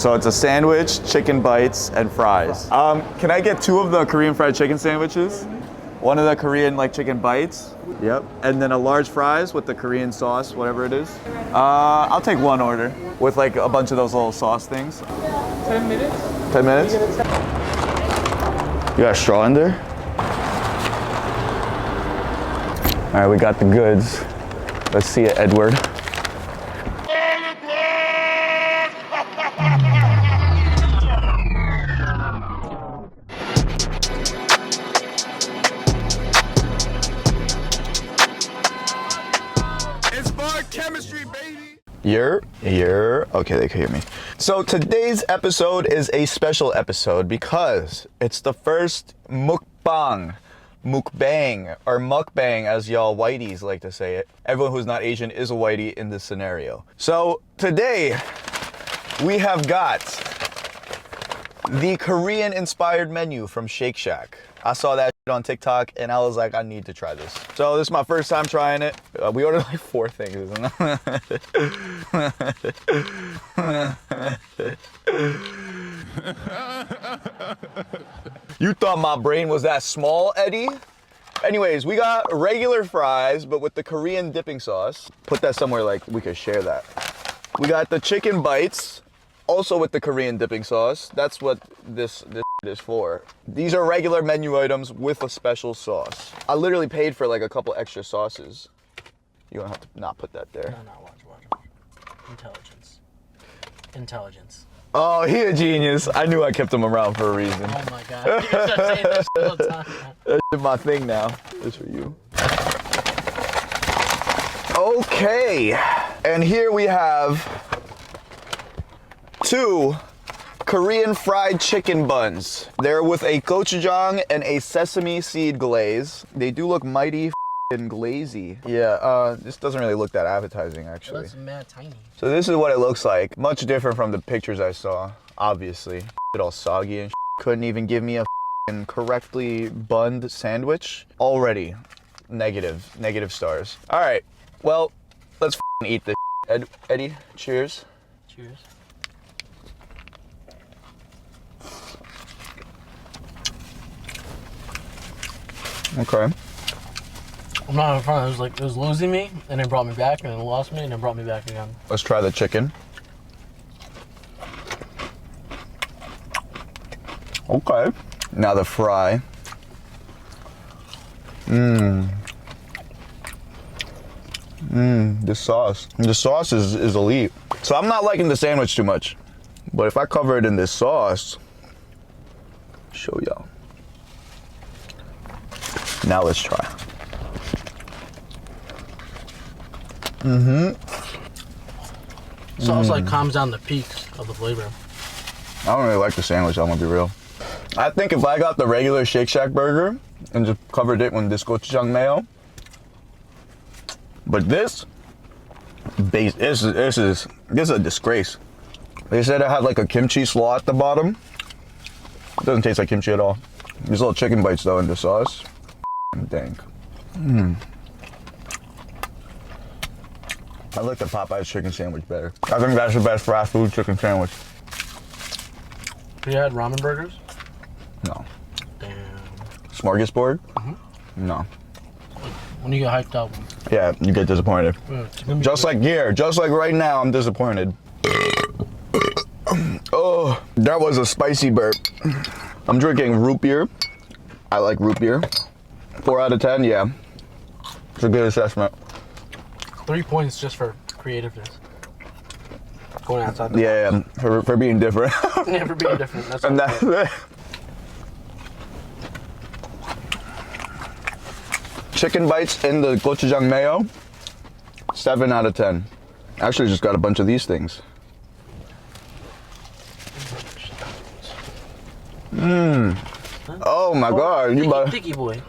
So it's a sandwich, chicken bites, and fries. Can I get 2 of the Korean fried chicken sandwiches? 1 of the Korean like chicken bites. Yep. And then a large fries with the Korean sauce, whatever it is. I'll take 1 order with like a bunch of those little sauce things. 10 minutes. 10 minutes? You got a straw in there? All right, we got the goods. Let's see it, Edward. It's bar chemistry, baby. You're okay, they can hear me. So today's episode is a special episode because it's the first mukbang, or mukbang as y'all whiteys like to say it. Everyone who's not Asian is a whitey in this scenario. So today we have got the Korean inspired menu from Shake Shack. I saw that on TikTok and I was like, I need to try this. So this is my first time trying it. We ordered like 4 things. You thought my brain was that small, Eddie? Anyways, we got regular fries, but with the Korean dipping sauce. Put that somewhere like we could share that. We got the chicken bites, also with the Korean dipping sauce. That's what this is for. These are regular menu items with a special sauce. I literally paid for like a couple extra sauces. You don't have to not put that there. No, watch. Intelligence. Oh, he a genius. I knew I kept him around for a reason. Oh my God. You're gonna start saying that shit all the time. That's my thing now. It's for you. Okay. And here we have 2 Korean fried chicken buns. They're with a gochujang and a sesame seed glaze. They do look mighty glazy. Yeah, this doesn't really look that appetizing actually. It looks mad tiny. So this is what it looks like. Much different from the pictures I saw, obviously. It all soggy and couldn't even give me a correctly bunned sandwich. Already negative stars. All right, well, let's eat this. Eddie, cheers. Cheers. Okay. I'm not in front. It was losing me, and it brought me back, and then lost me, and it brought me back again. Let's try the chicken. Okay. Now the fry. The sauce. The sauce is elite. So I'm not liking the sandwich too much, but if I cover it in this sauce, show y'all. Now let's try. Sauce like calms down the peaks of the flavor. I don't really like the sandwich, I'm gonna be real. I think if I got the regular Shake Shack burger and just covered it with this GOCHUJANG mayo, but this is a disgrace. They said it had like a kimchi slaw at the bottom. It doesn't taste like kimchi at all. These little chicken bites though in the sauce. Dang. I like the Popeye's chicken sandwich better. I think that's the best fast food chicken sandwich. You had ramen burgers? No. Damn. Smorgasbord? No. When you get hyped up. Yeah, you get disappointed. Just like here, just like right now, I'm disappointed. Oh, that was a spicy burp. I'm drinking root beer. I like root beer. 4 out of 10, yeah. It's a good assessment. 3 points just for creativeness. Going outside the box. Yeah, for being different. Yeah, for being different. That's and that's it. Chicken bites in the gochujang mayo, 7 out of 10. Actually, just got a bunch of these things. Oh my God, you about Dicky boy.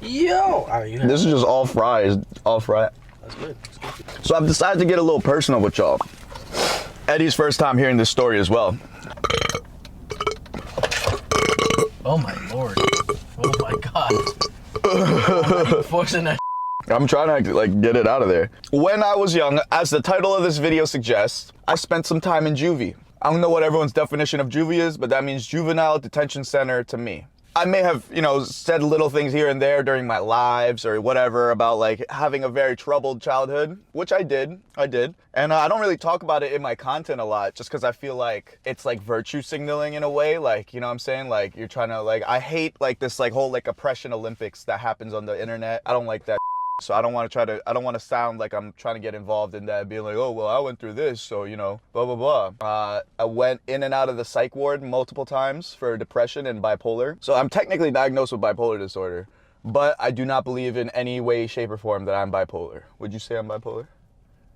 Yo! This is just all fries, all fried. That's good. That's good. So I've decided to get a little personal with y'all. Eddie's first time hearing this story as well. Oh my Lord. Oh my God. Oh, forcing that. I'm trying to like get it out of there. When I was young, as the title of this video suggests, I spent some time in juvie. I don't know what everyone's definition of juvie is, but that means juvenile detention center to me. I may have, you know, said little things here and there during my lives or whatever about like having a very troubled childhood, which I did. And I don't really talk about it in my content a lot just because I feel like it's like virtue signaling in a way. Like, you know what I'm saying? Like you're trying to like, I hate like this like whole like oppression Olympics that happens on the internet. I don't like that. So I don't want to sound like I'm trying to get involved in that, being like, oh, well, I went through this, so, you know, blah, blah, blah. I went in and out of the psych ward multiple times for depression and bipolar. So I'm technically diagnosed with bipolar disorder, but I do not believe in any way, shape, or form that I'm bipolar. Would you say I'm bipolar?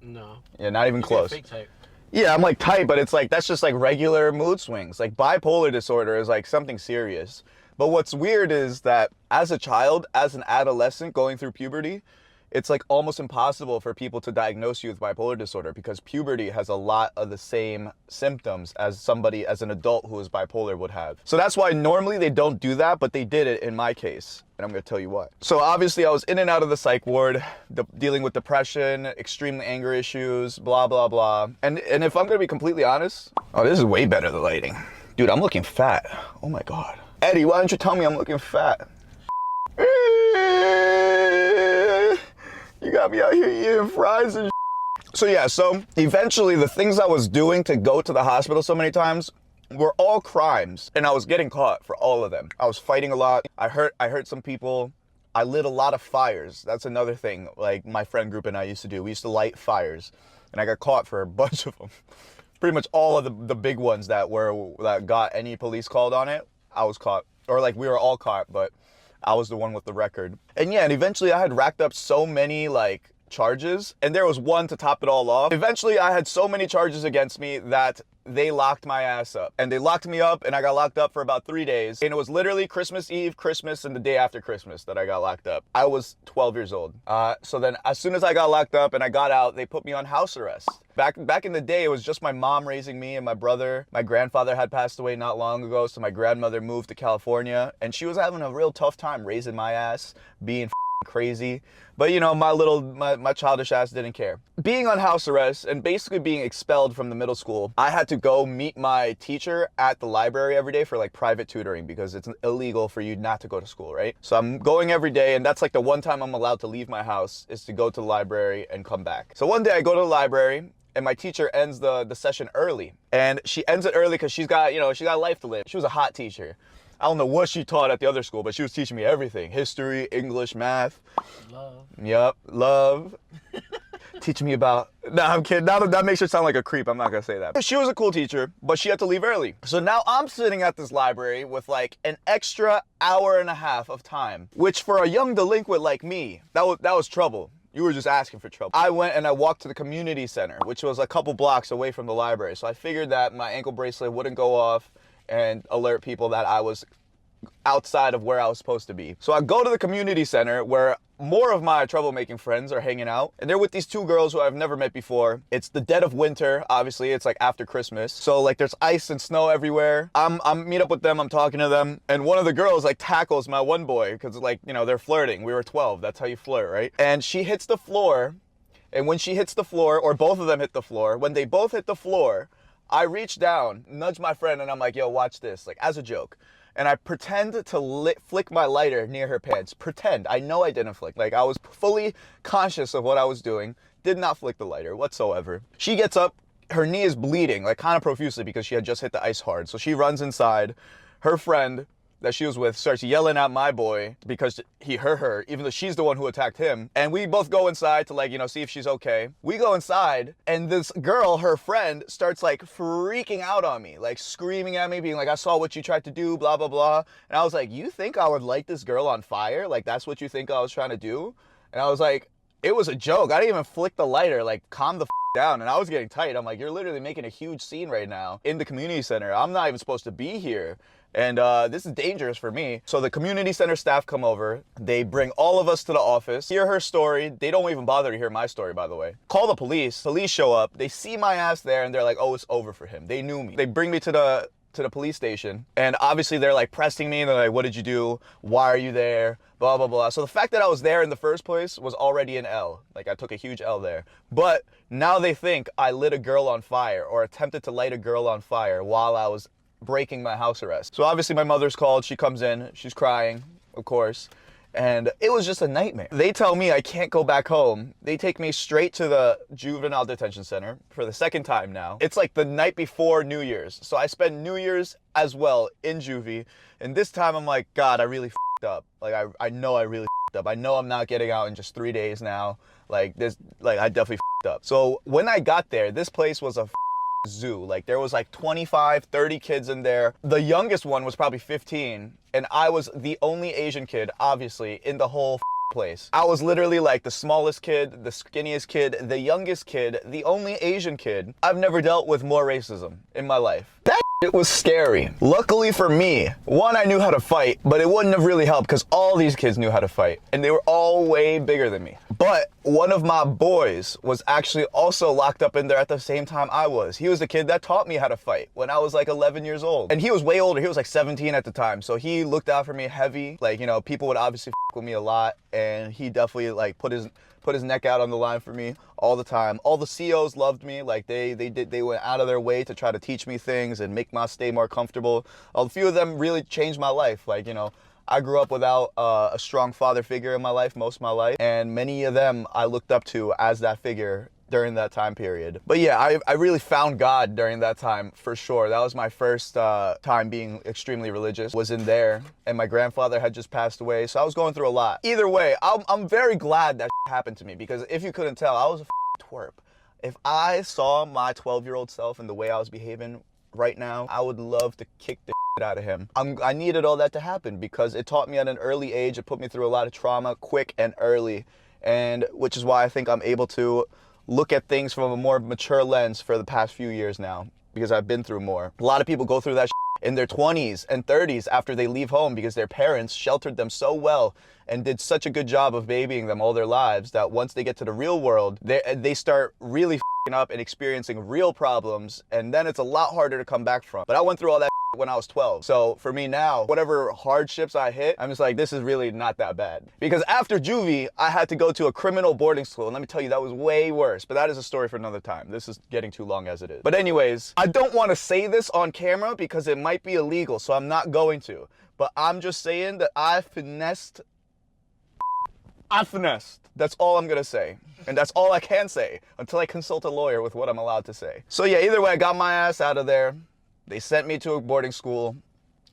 No. Yeah, not even close. Fake type. Yeah, I'm like type, but it's like, that's just like regular mood swings. Like bipolar disorder is like something serious. But what's weird is that as a child, as an adolescent going through puberty, it's like almost impossible for people to diagnose you with bipolar disorder because puberty has a lot of the same symptoms as somebody as an adult who is bipolar would have. So that's why normally they don't do that, but they did it in my case. And I'm gonna tell you why. So obviously I was in and out of the psych ward, dealing with depression, extreme anger issues, blah, blah, blah. And if I'm gonna be completely honest, oh, this is way better, the lighting. Dude, I'm looking fat. Oh my God. Eddie, why don't you tell me I'm looking fat? You got me out here eating fries and So yeah, so eventually the things I was doing to go to the hospital so many times were all crimes, and I was getting caught for all of them. I was fighting a lot. I hurt some people. I lit a lot of fires. That's another thing like my friend group and I used to do. We used to light fires, and I got caught for a bunch of them. Pretty much all of the big ones that got any police called on it, I was caught. Or like we were all caught, but I was the one with the record. And yeah, and eventually I had racked up so many like charges, and there was one to top it all off. Eventually I had so many charges against me that they locked my ass up. And they locked me up, and I got locked up for about 3 days. And it was literally Christmas Eve, Christmas, and the day after Christmas that I got locked up. I was 12 years old. So then as soon as I got locked up and I got out, they put me on house arrest. Back in the day, it was just my mom raising me and my brother. My grandfather had passed away not long ago, so my grandmother moved to California, and she was having a real tough time raising my ass, being crazy. But you know, my childish ass didn't care. Being on house arrest and basically being expelled from the middle school, I had to go meet my teacher at the library every day for like private tutoring because it's illegal for you not to go to school, right? So I'm going every day, and that's like the one time I'm allowed to leave my house is to go to the library and come back. So one day I go to the library, and my teacher ends the session early. And she ends it early because she's got life to live. She was a hot teacher. I don't know what she taught at the other school, but she was teaching me everything. History, English, math. Love. Yep, love. Teaching me about, nah, I'm kidding. That makes her sound like a creep. I'm not gonna say that. She was a cool teacher, but she had to leave early. So now I'm sitting at this library with like an extra hour and a half of time, which for a young delinquent like me, that was trouble. You were just asking for trouble. I went and I walked to the community center, which was a couple blocks away from the library. So I figured that my ankle bracelet wouldn't go off and alert people that I was outside of where I was supposed to be. So I go to the community center where more of my troublemaking friends are hanging out, and they're with these two girls who I've never met before. It's the dead of winter, obviously. It's like after Christmas. So like there's ice and snow everywhere. I'm meet up with them, I'm talking to them, and one of the girls like tackles my one boy because like, you know, they're flirting. We were 12, that's how you flirt, right? And she hits the floor, and when she hits the floor, or both of them hit the floor, when they both hit the floor, I reach down, nudge my friend, and I'm like, yo, watch this, like as a joke. And I pretend to flick my lighter near her pants. Pretend. I know I didn't flick. Like I was fully conscious of what I was doing. Did not flick the lighter whatsoever. She gets up, her knee is bleeding, like kind of profusely because she had just hit the ice hard. So she runs inside. Her friend that she was with starts yelling at my boy because he hurt her, even though she's the one who attacked him. And we both go inside to like, you know, see if she's okay. We go inside, and this girl, her friend, starts like freaking out on me, like screaming at me, being like, I saw what you tried to do, blah, blah, blah. And I was like, you think I would light this girl on fire? Like, that's what you think I was trying to do? And I was like, it was a joke. I didn't even flick the lighter, like calm the down. And I was getting tight. I'm like, you're literally making a huge scene right now in the community center. I'm not even supposed to be here. And this is dangerous for me. So the community center staff come over. They bring all of us to the office, hear her story. They don't even bother to hear my story, by the way. Call the police. Police show up. They see my ass there, and they're like, oh, it's over for him. They knew me. They bring me to the police station, and obviously they're like pressing me. They're like, what did you do? Why are you there? blah, blah, blah. So the fact that I was there in the first place was already an L. Like, I took a huge L there. But now they think I lit a girl on fire or attempted to light a girl on fire while I was breaking my house arrest. So obviously my mother's called. She comes in. She's crying, of course. And it was just a nightmare. They tell me I can't go back home. They take me straight to the juvenile detention center for the second time now. It's like the night before New Year's. So I spend New Year's as well in juvie. And this time I'm like, God, I really f***ed up. Like, I know I really f***ed up. I know I'm not getting out in just 3 days now. Like, I definitely f***ed up. So when I got there, this place was a zoo. Like, there was like 25, 30 kids in there. The youngest one was probably 15, and I was the only Asian kid, obviously, in the whole place. I was literally like the smallest kid, the skinniest kid, the youngest kid, the only Asian kid. I've never dealt with more racism in my life. That it was scary. Luckily for me, one, I knew how to fight, but it wouldn't have really helped because all these kids knew how to fight, and they were all way bigger than me. But one of my boys was actually also locked up in there at the same time I was. He was the kid that taught me how to fight when I was like 11 years old. And he was way older. He was like 17 at the time. So he looked out for me heavy. Like, you know, people would obviously f with me a lot, and he definitely like put his neck out on the line for me all the time. All the COs loved me. Like, they went out of their way to try to teach me things and make my stay more comfortable. A few of them really changed my life. Like, you know, I grew up without a strong father figure in my life most of my life, and many of them I looked up to as that figure during that time period. But yeah, I really found God during that time, for sure. That was my first time being extremely religious, was in there, and my grandfather had just passed away, so I was going through a lot. Either way, I'm very glad that happened to me, because if you couldn't tell, I was a twerp. If I saw my 12-year-old self and the way I was behaving right now, I would love to kick the out of him. I needed all that to happen because it taught me at an early age. It put me through a lot of trauma quick and early, and which is why I think I'm able to look at things from a more mature lens for the past few years now, because I've been through more. A lot of people go through that in their 20s and 30s after they leave home because their parents sheltered them so well and did such a good job of babying them all their lives that once they get to the real world, they start really f***ing up and experiencing real problems, and then it's a lot harder to come back from. But I went through all that when I was 12. So for me now, whatever hardships I hit, I'm just like, this is really not that bad. Because after juvie, I had to go to a criminal boarding school. And let me tell you, that was way worse. But that is a story for another time. This is getting too long as it is. But anyways, I don't want to say this on camera because it might be illegal. So I'm not going to. But I'm just saying that I finessed. That's all I'm gonna say. And that's all I can say until I consult a lawyer with what I'm allowed to say. So yeah, either way, I got my ass out of there. They sent me to a boarding school,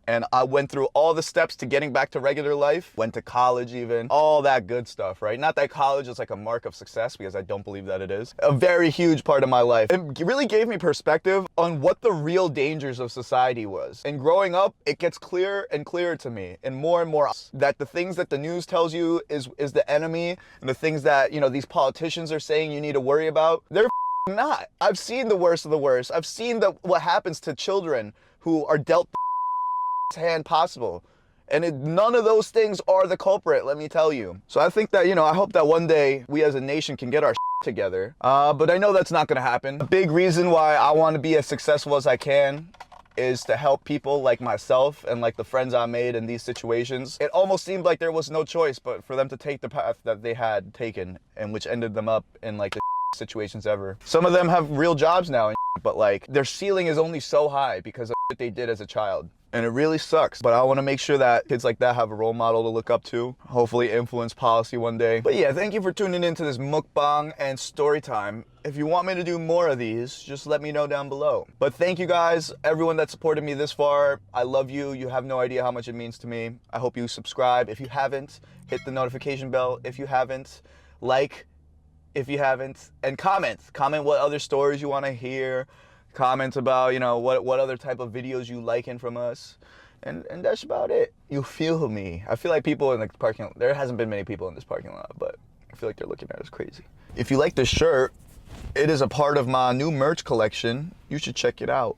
and I went through all the steps to getting back to regular life. Went to college even, all that good stuff, right? Not that college is like a mark of success, because I don't believe that it is. A very huge part of my life. It really gave me perspective on what the real dangers of society was. And growing up, it gets clearer and clearer to me, and more that the things that the news tells you is the enemy, and the things that, you know, these politicians are saying you need to worry about, they're not. I've seen the worst of the worst. I've seen what happens to children who are dealt the hand possible. And none of those things are the culprit, let me tell you. So I think that, you know, I hope that one day we as a nation can get our together. But I know that's not gonna happen. A big reason why I want to be as successful as I can is to help people like myself and like the friends I made in these situations. It almost seemed like there was no choice but for them to take the path that they had taken, and which ended them up in like the situations ever. Some of them have real jobs now, but like their ceiling is only so high because of what they did as a child. And it really sucks, but I want to make sure that kids like that have a role model to look up to, hopefully influence policy one day. But yeah, thank you for tuning into this mukbang and story time. If you want me to do more of these, just let me know down below. But thank you guys, everyone that supported me this far. I love you. You have no idea how much it means to me. I hope you subscribe. If you haven't, hit the notification bell. If you haven't, like, if you haven't, and comment what other stories you want to hear. Comment about, you know, what other type of videos you liking from us, and that's about it. You feel me? I feel like people in the parking lot, there hasn't been many people in this parking lot, but I feel like they're looking at us crazy. If you like this shirt, it is a part of my new merch collection. You should check it out.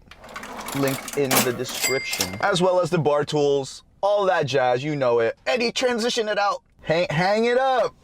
Linked in the description, as well as the bar tools, all that jazz. You know it. Eddie, transition it out. Hang it up.